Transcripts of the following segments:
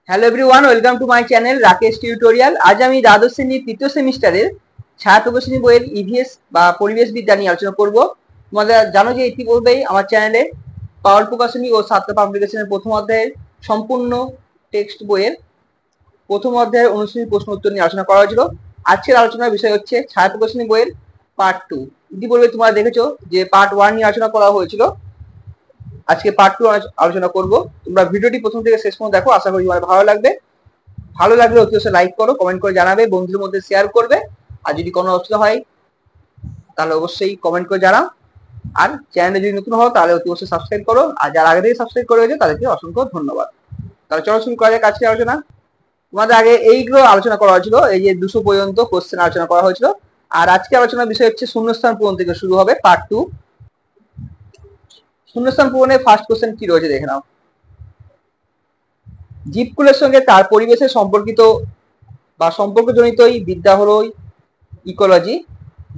Hello everyone, welcome to my channel Rakesh tutorial. আজ আমি দ্বাদশ শ্রেণীর তৃতীয় সেমিস্টারের ছায়া প্রকাশনী বইয়ের ইভিএস বা পরিবেশ বিদ্যা নিয়ে আলোচনা করব। তোমরা জানো যে ইতিপূর্বেই আমার চ্যানেলে পাওয়ার প্রকাশনী ও সাতটা পাবলিকেশনের প্রথম অধ্যায়ের সম্পূর্ণ টেক্সট বইয়ের প্রথম অধ্যায়ের অনুশীলনী প্রশ্ন উত্তর নিয়ে আলোচনা করা হয়েছিল। আজকের আলোচনার বিষয় হচ্ছে ছায়া প্রকাশনী বইয়ের পার্ট 2। ইতিপূর্বে তোমরা দেখেছো যে পার্ট 1 নিয়ে আলোচনা করা হয়েছিল। আজকে পার্ট 2 আলোচনা করব। তোমরা ভিডিওটি প্রথম থেকে শেষ পর্যন্ত দেখো, আশা করি তোমার ভালো লাগবে। ভালো লাগলে অতি অবশ্যই লাইক করো, কমেন্ট করে জানাবে, বন্ধুদের মধ্যে শেয়ার করবে। আর যদি কোনো অসুবিধা হয় তাহলে অবশ্যই কমেন্ট করে জানাও। আর চ্যানেলে যদি নতুন হও তাহলে অতি অবশ্যই সাবস্ক্রাইব করো, আর যারা আগে থেকে সাবস্ক্রাইব করে গেছে তাদেরকে অসংখ্য ধন্যবাদ। তাহলে চলো শুরু করা যাক আজকের আলোচনা। তোমাদের আগে এইগুলো আলোচনা করা হয়েছিল, এই যে 200 পর্যন্ত কোশ্চেন আলোচনা করা হয়েছিল। আর আজকে আলোচনার বিষয় হচ্ছে শূন্যস্থান পূরণ থেকে শুরু হবে পার্ট 2। শূন্যস্থান পূরণে ফার্স্ট কোশ্চেন কি রয়েছে দেখে নাও। জীবকুলের সঙ্গে তার পরিবেশের সম্পর্কিত বা সম্পর্কজনিতই বিদ্যা হলো ইকোলজি।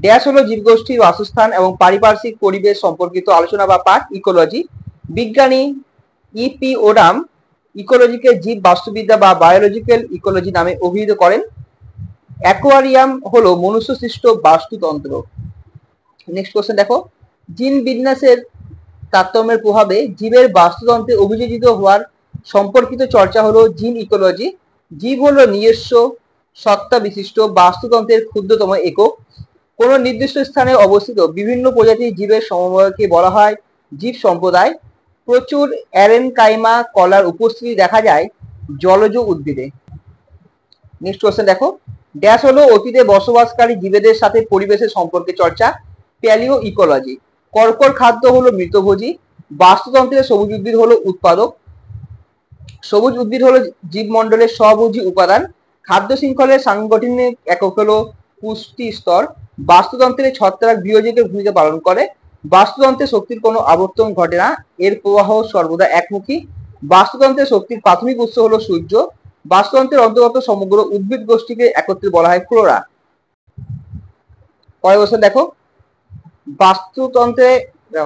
ড্যাশ হলো জীবগোষ্ঠীর বাসস্থান এবং পারিপার্শ্বিক পরিবেশ সম্পর্কিত আলোচনা বা পাঠ ইকোলজি। বিজ্ঞানী ইপি ওডাম ইকোলজিকে জীব বাস্তুবিদ্যা বা বায়োলজিক্যাল ইকোলজি নামে অভিহিত করেন। অ্যাকোয়ারিয়াম হলো মনুষ্য সৃষ্ট বাস্তুতন্ত্র। নেক্সট কোশ্চেন দেখো, জিন বিন্যাসের তারতম্যের প্রভাবে জীবের বাস্তুতন্ত্রে অভিযোজিত হওয়ার সম্পর্কিত চর্চা হলো জিন ইকোলজি। জীব হলো নিজস্ব সত্তা বিশিষ্ট বাস্তুতন্ত্রের ক্ষুদ্রতম একক। কোন নির্দিষ্ট স্থানে অবস্থিত বিভিন্ন প্রজাতির জীবের সমবায়কে বলা হয় জীব সম্প্রদায়। প্রচুর অ্যারেনকাইমা কলার উপস্থিতি দেখা যায় জলজ উদ্ভিদে। নেক্সট কোশ্চেন দেখো, ড্যাশ হলো অতীতে বসবাসকারী জীবেদের সাথে পরিবেশের সম্পর্কে চর্চা প্যালিও ইকোলজি। কর্কর খাদ্য হলো মৃতভোজী। বাস্তুতন্ত্রের সবুজ উদ্ভিদ হলো উৎপাদক। সবুজ উদ্ভিদ হলো জীবমণ্ডলের স্বভোজী উপাদান। খাদ্য শৃঙ্খলের সাংগঠনিক একক হলো পুষ্টি স্তর। বাস্তুতন্ত্রে ছত্রাক বিয়োজকের ভূমিকা পালন করে। বাস্তুতন্ত্রে শক্তির কোনো আবর্তন ঘটে না, এর প্রবাহ সর্বদা একমুখী। বাস্তুতন্ত্রে শক্তির প্রাথমিক উৎস হলো সূর্য। বাস্তুতন্ত্রের অন্তর্গত সমগ্র উদ্ভিদ গোষ্ঠীকে একত্রে বলা হয় ফ্লোরা। পরের কোশ্চেন দেখো, বাস্তুতন্ত্রে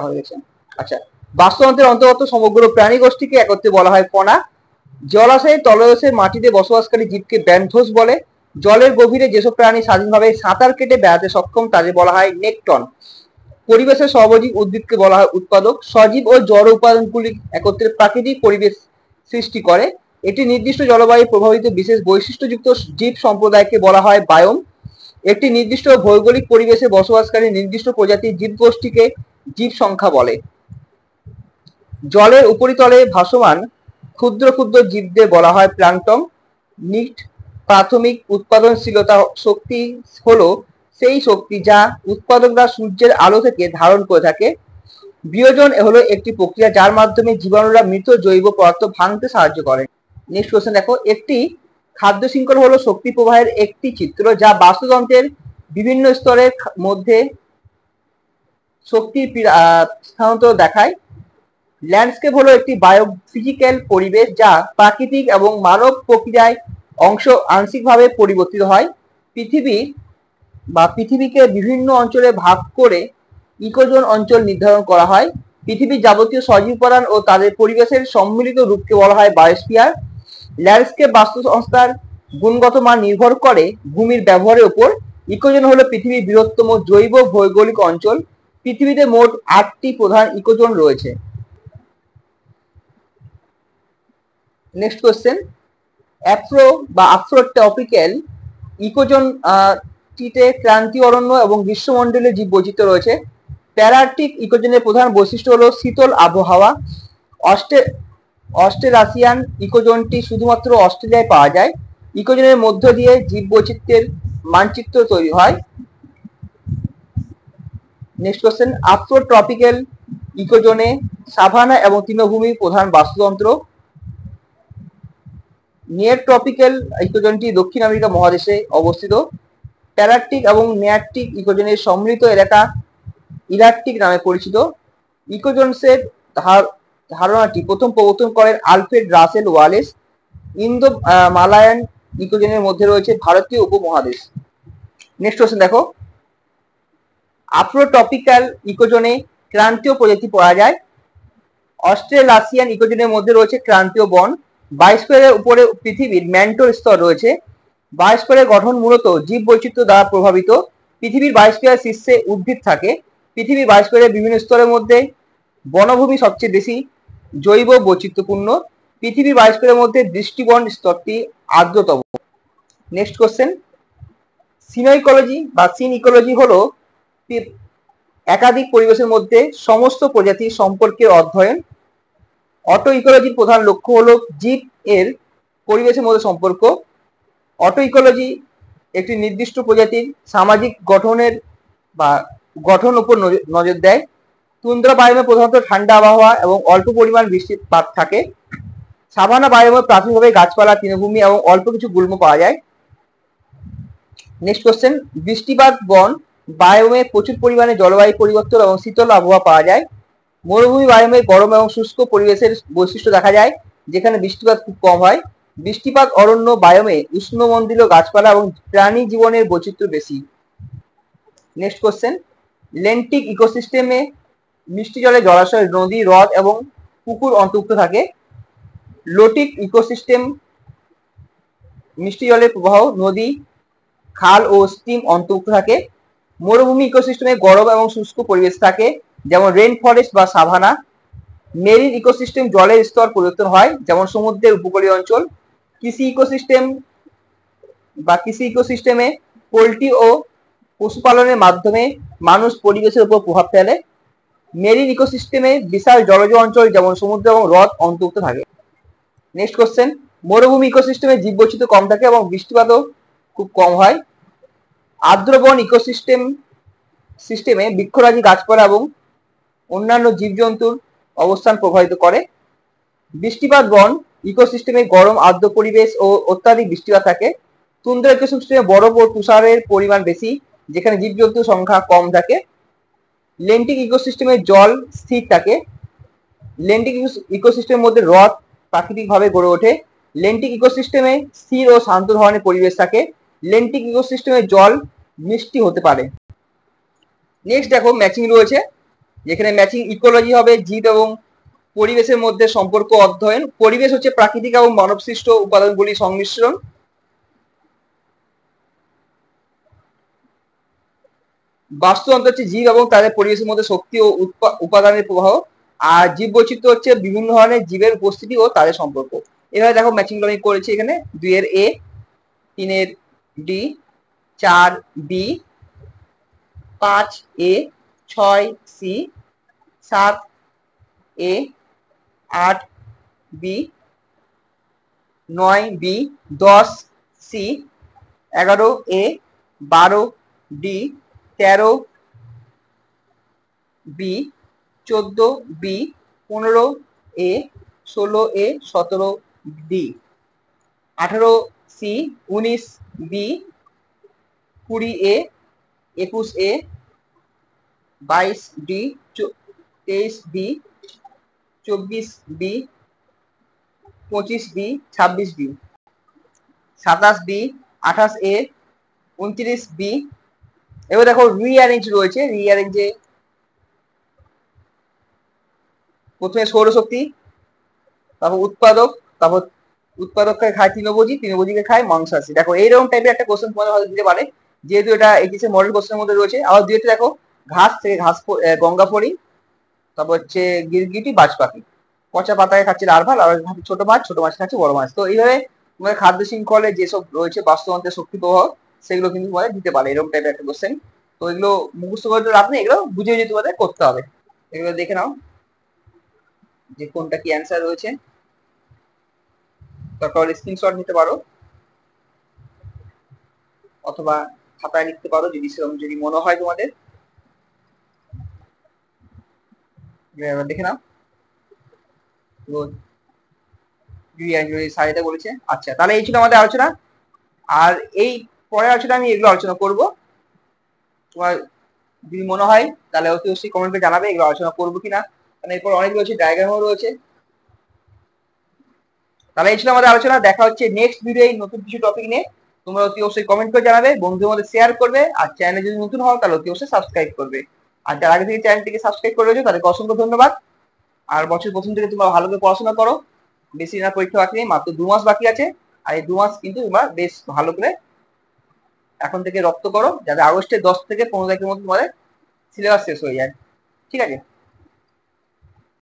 হয়ে গেছে। আচ্ছা, বাস্তুতন্ত্রের অন্তর্গত সমগ্র প্রাণী গোষ্ঠীকে একত্রে বলা হয় ফনা। জলাশয়ের তলদেশে মাটিতে বসবাসকারী জীবকে ব্যান্থোস বলে। জলের গভীরে যেসব প্রাণী স্বাধীনভাবে সাঁতার কেটে বেড়াতে সক্ষম তাদের বলা হয় নেকটন। পরিবেশের সহজীব উদ্ভিদকে বলা হয় উৎপাদক। সজীব ও জড় উপাদানগুলি একত্রে প্রাকৃতিক পরিবেশ সৃষ্টি করে। একটি নির্দিষ্ট জলবায়ু প্রভাবিত বিশেষ বৈশিষ্ট্যযুক্ত জীব সম্প্রদায়কে বলা হয় বায়োম। একটি নির্দিষ্ট ভৌগোলিক পরিবেশে বসবাসকারী নির্দিষ্ট প্রজাতির জীবগোষ্ঠীকে জীব সংখ্যা বলে। জলের উপরিতলে ভাসমান ক্ষুদ্র ক্ষুদ্র জীবদের বলা হয় প্লাঙ্কটন। নিট প্রাথমিক উৎপাদনশীলতা শক্তি হলো সেই শক্তি যা উৎপাদকরা সূর্যের আলো থেকে ধারণ করে থাকে। বিয়োজন হলো একটি প্রক্রিয়া যার মাধ্যমে জীবাণুরা মৃত জৈব পদার্থ ভাঙতে সাহায্য করে। নেক্সট কোশ্চেন দেখো, একটি খাদ্য শৃঙ্খল হলো শক্তি প্রবাহের একটি চিত্র যা বাস্তুতন্ত্রের বিভিন্ন স্তরের মধ্যে শক্তির স্থানান্তর দেখায়। ল্যান্ডস্কেপ হলো একটি বায়োফিজিক্যাল পরিবেশ যা প্রাকৃতিক এবং মানব প্রক্রিয়ায় অংশ আংশিকভাবে পরিবর্তিত হয়। পৃথিবীকে বিভিন্ন অঞ্চলে ভাগ করে ইকোজোন অঞ্চল নির্ধারণ করা হয়। পৃথিবীর যাবতীয় সজীব উপাদান ও তাদের পরিবেশের সম্মিলিত রূপকে বলা হয় বায়োস্ফিয়ার। ল্যান্ডস্কেপ বাস্তু সংস্থার গুণগত মান নির্ভর করে ভূমির ব্যবহারের উপর। ইকোজোন হলো পৃথিবীর বৃহত্তম জৈব ভৌগোলিক অঞ্চল। পৃথিবীতে মোট 8টি প্রধান ইকোজোন রয়েছে। নেক্সট কোশ্চেন, আফ্রোট্রপিক্যাল ইকোজোন টিতে ক্রান্তীয় অরণ্য এবং গ্রীষ্মমণ্ডলীয় জীব বৈচিত্র্য রয়েছে। প্যারাআর্কটিক ইকোজোনের প্রধান বৈশিষ্ট্য হলো শীতল আবহাওয়া। অস্ট্রেলাসিয়ান ইকোজোনটি শুধুমাত্র অস্ট্রেলিয়ায় পাওয়া যায়। ইকোজোনের মধ্য দিয়ে জীব বৈচিত্র্যের মানচিত্র তৈরি হয়। নেক্সট কোশ্চেন, আফ্রোট্রপিক্যাল ইকোজোনে সাভানা এবং তৃণভূমি প্রধান বাস্তুতন্ত্র। নিয়ার ট্রপিক্যাল ইকোজোনটি দক্ষিণ আমেরিকা মহাদেশে অবস্থিত। প্যারাআর্কটিক এবং নেআর্কটিক ইকোজোনের সম্মিলিত এলাকা ইলার্কটিক নামে পরিচিত। ইকোজোনসের ধারণাটি প্রথম প্রবর্তন করেন Alfred Russel Wallace. Indo Malayan ইকোজোনের মধ্যে রয়েছে ভারতীয় উপমহাদেশ। নেক্সট কোশ্চেন দেখো, আফ্রোট্রপিক্যাল ইকোজোনে ক্রান্তীয় প্রজাতি পাওয়া যায়। অস্ট্রেলাসিয়ান ইকোজোনের মধ্যে রয়েছে ক্রান্তীয় বন। বায়োস্ফিয়ারের উপরে পৃথিবীর ম্যান্টল স্তর রয়েছে। বায়োস্ফিয়ারের গঠন মূলত জীব বৈচিত্র্য দ্বারা প্রভাবিত। পৃথিবীর বায়োস্ফিয়ার শীর্ষে উদ্ভিদ থাকে। পৃথিবীর বায়োস্ফিয়ারের বিভিন্ন স্তরের মধ্যে বনভূমি সবচেয়ে বেশি জৈব বৈচিত্র্যপূর্ণ। পৃথিবীর বায়োস্ফিয়ারের মধ্যে দৃষ্টিবন স্তরটি আর্দ্রতম। নেক্সট কোশ্চেন, সিনোইকোলজি বা সিন ইকোলজি হলো একাধিক পরিবেশের মধ্যে সমস্ত প্রজাতির সম্পর্কের অধ্যয়ন। অটো ইকোলজির প্রধান লক্ষ্য হলো জীব এর পরিবেশের মধ্যে সম্পর্ক। অটো ইকোলজি একটি নির্দিষ্ট প্রজাতির সামাজিক গঠনের বা গঠন উপর নজর দেয়। তুন্দ্রা বায়োমে প্রধানত ঠান্ডা আবহাওয়া এবং অল্প পরিমাণ বৃষ্টিপাত থাকে। সাভানা বায়োমে প্রাথমিকভাবে গাছপালা, তৃণভূমি এবং অল্প কিছু গুল্ম পাওয়া যায়। নেক্সট কোশ্চেন, বৃষ্টিপাত বন বায়োমে প্রচুর পরিমাণে জলবায়ু পরিবর্তন এবং শীতল আবহাওয়া পাওয়া যায়। মরুভূমি বায়োমে গরম এবং শুষ্ক পরিবেশের বৈশিষ্ট্য দেখা যায়, যেখানে বৃষ্টিপাত খুব কম হয়। বৃষ্টিপাত অরণ্য বায়োমে উষ্ণমন্ডলীয় গাছপালা এবং প্রাণী জীবনের বৈচিত্র্য বেশি। নেক্সট কোশ্চেন, লেন্টিক ইকোসিস্টেমে মিষ্টি জলে জলাশয়, নদী, হ্রদ এবং পুকুর অন্তর্ভুক্ত থাকে। লোটিক ইকোসিস্টেম মিষ্টি জলের প্রবাহ, নদী, খাল ও স্ট্রিম অন্তর্ভুক্ত থাকে। মরুভূমি ইকোসিস্টেমে গরম এবং শুষ্ক পরিবেশ থাকে, যেমন রেন ফরেস্ট বা সাভানা। মেরিন ইকোসিস্টেম জলের স্তর পরিবর্তন হয়, যেমন সমুদ্রের উপকূলীয় অঞ্চল। কৃষি ইকোসিস্টেমে পোল্ট্রি ও পশুপালনের মাধ্যমে মানুষ পরিবেশের উপর প্রভাব ফেলে। মেরিন ইকোসিস্টেমে বিশাল জলজ অঞ্চল যেমন সমুদ্র এবং হ্রদ অন্তর্ভুক্ত থাকে। নেক্সট কোশ্চেন, মরুভূমি ইকোসিস্টেমে জীববৈচিত্র্য কম থাকে এবং বৃষ্টিপাতও খুব কম হয়। আর্দ্রবন সিস্টেমে বৃক্ষরাজি, গাছপালা এবং অন্যান্য জীবজন্তুর অবস্থান প্রভাবিত করে। বৃষ্টিপাত বন ইকোসিস্টেমে গরম আর্দ্র পরিবেশ ও অত্যাধিক বৃষ্টিপাত থাকে। তুন্দ্রা ইকোসিস্টেমে বরফ ও তুষারের পরিমাণ বেশি, যেখানে জীবজন্তুর সংখ্যা কম থাকে। লেন্টিক ইকোসিস্টেমে জল স্থির থাকে। লেন্টিক ইকোসিস্টেমের মধ্যে হ্রদ প্রাকৃতিকভাবে গড়ে ওঠে। লেন্টিক ইকোসিস্টেমে স্থির ও শান্ত ধরনের পরিবেশ থাকে। লেন্টিক ইকোসিস্টেমে জল মিষ্টি হতে পারে। নেক্সট দেখো ম্যাচিং রয়েছে, যেখানে ম্যাচিং ইকোলজি হবে জীব এবং পরিবেশের মধ্যে সম্পর্ক অধ্যয়ন। পরিবেশ হচ্ছে প্রাকৃতিক এবং মানবসৃষ্ট উপাদানগুলির সংমিশ্রণ। বাস্তুতন্ত্র হচ্ছে জীব এবং তাদের পরিবেশের মধ্যে শক্তি ও উপাদানের প্রবাহ। আর জীব বৈচিত্র্য হচ্ছে বিভিন্ন ধরনের জীবের উপস্থিতি ও তাদের সম্পর্ক। এভাবে দেখো ম্যাচিং আমি করেছি এখানে 2 এর এ, 3 এর D, 4 B, 5 A, 6 C, 7 A, 8 B, 9 B, 10 C, 11 A, 12 D, 13 B, 14 B, 15 A, 16 A, 17 D, 18 C, 19 B, 20 A, 21 A, 22 D, 23 B, 24 B, 25 B, 26 B, 27 B, 28 A, 29 B. এবার দেখো রিঅ্যারেঞ্জ রয়েছে। রিঅ্যারেঞ্জে প্রথমে সৌরশক্তি, তারপর উৎপাদক, তারপর উৎপাদককে খায় তৃণভোজী, তৃণভোজীকে খায় মাংসাশী। দেখো এইরকম টাইপের একটা কোশ্চেন তোমাদের হয়তো দিতে পারে, যেহেতু এটা এইচএস মডেল কোশ্চেনের মধ্যে রয়েছে। আবার দুইটা দেখো ঘাস থেকে গঙ্গা ফড়িং, তারপর হচ্ছে গিরগিটি, বাজ পাখি। পচা পাতায় খাচ্ছে লার্ভা, লার্ভা ছোট মাছ, ছোট মাছ খাচ্ছে বড় মাছ। তো এইভাবে তোমাদের খাদ্য শৃঙ্খলে যেসব রয়েছে বাস্তুতন্ত্রের শক্তি প্রবাহ, সেগুলো কিন্তু তোমাদের দিতে পারে এরকম টাইপের একটা কোশ্চেন। তো এগুলো মুখস্থ করে তো লাভ নেই, এগুলো বুঝে বুঝে তোমাদের করতে হবে। এগুলো দেখে নাও যে কোনটা কি অ্যান্সার রয়েছে, তারপর স্ক্রিনশট নিতে পারো অথবা খাতায় লিখতে পারো যদি মনে হয় তোমাদের। দেখে নাও সারিটা বলেছে। আচ্ছা, তাহলে এই ছিল আমাদের আলোচনা। আর এই পরে আলোচনা আমি এগুলো আলোচনা করব। তোমার যদি মনে হয় তাহলে অতি অবশ্যই কমেন্টে জানাবে এগুলো আলোচনা করবো কিনা, কারণ এরপর অনেক রয়েছে, ডায়াগ্রামও রয়েছে। তাহলে এই ছিল আমাদের আলোচনা। দেখা হচ্ছে নেক্সট ভিডিও নতুন কিছু টপিক নিয়ে। তোমরা অতি অবশ্যই কমেন্ট করে জানাবে, বন্ধুদের মধ্যে শেয়ার করবে, আর চ্যানেলে যদি নতুন হও তাহলে অতি অবশ্যই সাবস্ক্রাইব করবে। আর যারা আগে থেকে চ্যানেলটিকে সাবস্ক্রাইব করে রয়েছে তাদেরকে অসংখ্য ধন্যবাদ। আর বছর প্রথম থেকে তোমরা ভালো করে পড়াশোনা করো। বেশি দিন আর পরীক্ষা বাকি নেই, মাত্র 2 মাস বাকি আছে। আর এই 2 মাস কিন্তু তোমরা বেশ ভালো করে এখন থেকে রপ্ত করো, যাতে আগস্টের 10 থেকে 15 তারিখের মধ্যে তোমাদের সিলেবাস শেষ হয়ে যায়। ঠিক আছে।